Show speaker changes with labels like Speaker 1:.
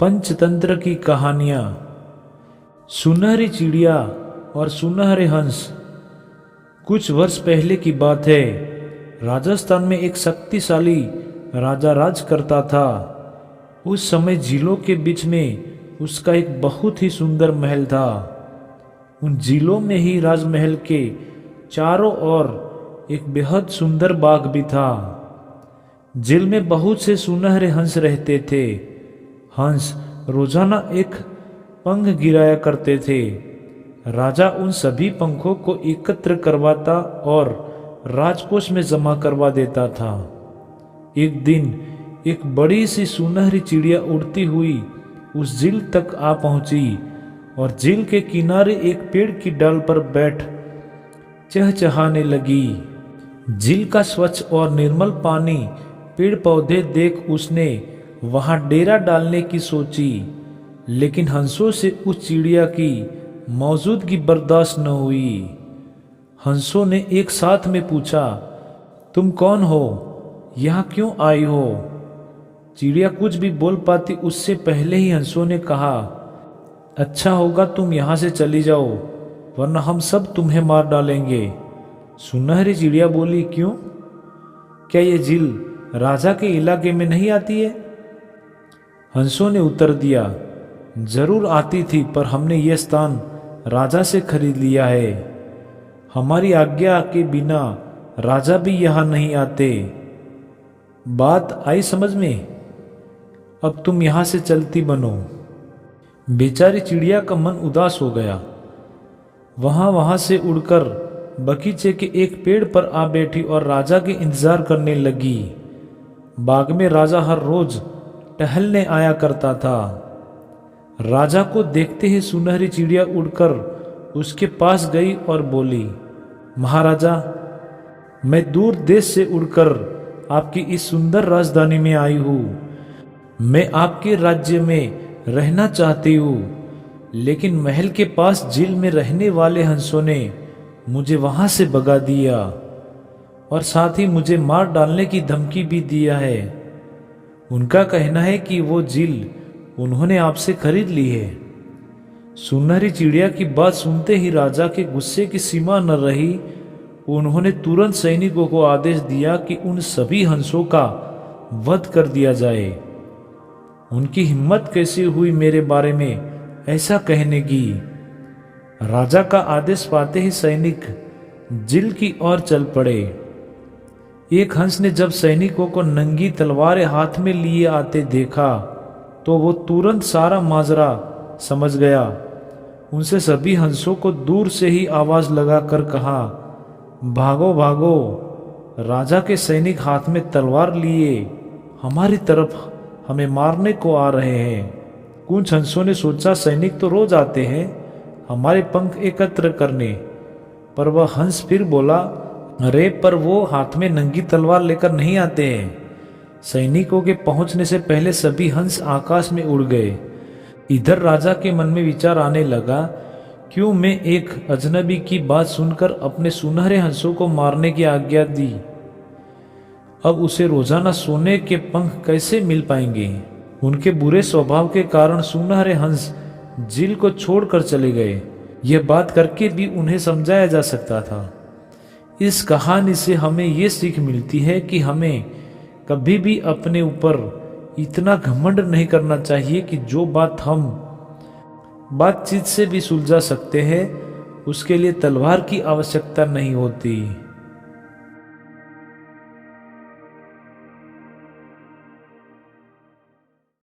Speaker 1: पंचतंत्र की कहानियां। सुनहरी चिड़िया और सुनहरे हंस। कुछ वर्ष पहले की बात है। राजस्थान में एक शक्तिशाली राजा राज करता था। उस समय झीलों के बीच में उसका एक बहुत ही सुंदर महल था। उन झीलों में ही राजमहल के चारों ओर एक बेहद सुंदर बाग भी था। झील में बहुत से सुनहरे हंस रहते थे। हंस रोजाना एक पंख गिराया करते थे। राजा उन सभी पंखों को एकत्र करवाता और राजकोष में जमा करवा देता था। एक दिन एक बड़ी सी सुनहरी चिड़िया उड़ती हुई उस झील तक आ पहुंची और झील के किनारे एक पेड़ की डाल पर बैठ चहचहाने लगी। झील का स्वच्छ और निर्मल पानी, पेड़ पौधे देख उसने वहां डेरा डालने की सोची, लेकिन हंसों से उस चिड़िया की मौजूदगी बर्दाश्त न हुई। हंसों ने एक साथ में पूछा, तुम कौन हो? यहाँ क्यों आई हो? चिड़िया कुछ भी बोल पाती उससे पहले ही हंसों ने कहा, अच्छा होगा तुम यहाँ से चली जाओ, वरना हम सब तुम्हें मार डालेंगे। सुनहरी चिड़िया बोली, क्यों? क्या ये झील राजा के इलाके में नहीं आती है? हंसों ने उत्तर दिया, जरूर आती थी, पर हमने यह स्थान राजा से खरीद लिया है। हमारी आज्ञा के बिना राजा भी यहां नहीं आते। बात आई समझ में? अब तुम यहां से चलती बनो। बेचारी चिड़िया का मन उदास हो गया। वहां से उड़कर बगीचे के एक पेड़ पर आ बैठी और राजा के इंतजार करने लगी। बाग में राजा हर रोज टहलने आया करता था। राजा को देखते ही सुनहरी चिड़िया उड़कर उसके पास गई और बोली, महाराजा, मैं दूर देश से उड़कर आपकी इस सुंदर राजधानी में आई हूँ। मैं आपके राज्य में रहना चाहती हूँ, लेकिन महल के पास झील में रहने वाले हंसों ने मुझे वहां से भगा दिया और साथ ही मुझे मार डालने की धमकी भी दिया है। उनका कहना है कि वो झील उन्होंने आपसे खरीद ली है। सुनहरी चिड़िया की बात सुनते ही राजा के गुस्से की सीमा न रही। उन्होंने तुरंत सैनिकों को आदेश दिया कि उन सभी हंसों का वध कर दिया जाए। उनकी हिम्मत कैसी हुई मेरे बारे में ऐसा कहने की? राजा का आदेश पाते ही सैनिक झील की ओर चल पड़े। एक हंस ने जब सैनिकों को नंगी तलवारें हाथ में लिए आते देखा तो वो तुरंत सारा माजरा समझ गया। उनसे सभी हंसों को दूर से ही आवाज लगाकर कहा, भागो भागो, राजा के सैनिक हाथ में तलवार लिए हमारी तरफ हमें मारने को आ रहे हैं। कुछ हंसों ने सोचा, सैनिक तो रोज आते हैं हमारे पंख एकत्र करने, पर वह हंस फिर बोला, अरे पर वो हाथ में नंगी तलवार लेकर नहीं आते हैं। सैनिकों के पहुंचने से पहले सभी हंस आकाश में उड़ गए। इधर राजा के मन में विचार आने लगा, क्यों मैं एक अजनबी की बात सुनकर अपने सुनहरे हंसों को मारने की आज्ञा दी? अब उसे रोजाना सोने के पंख कैसे मिल पाएंगे? उनके बुरे स्वभाव के कारण सुनहरे हंस झील को छोड़कर चले गए। यह बात करके भी उन्हें समझाया जा सकता था। इस कहानी से हमें ये सीख मिलती है कि हमें कभी भी अपने ऊपर इतना घमंड नहीं करना चाहिए कि जो बात हम बातचीत से भी सुलझा सकते हैं उसके लिए तलवार की आवश्यकता नहीं होती।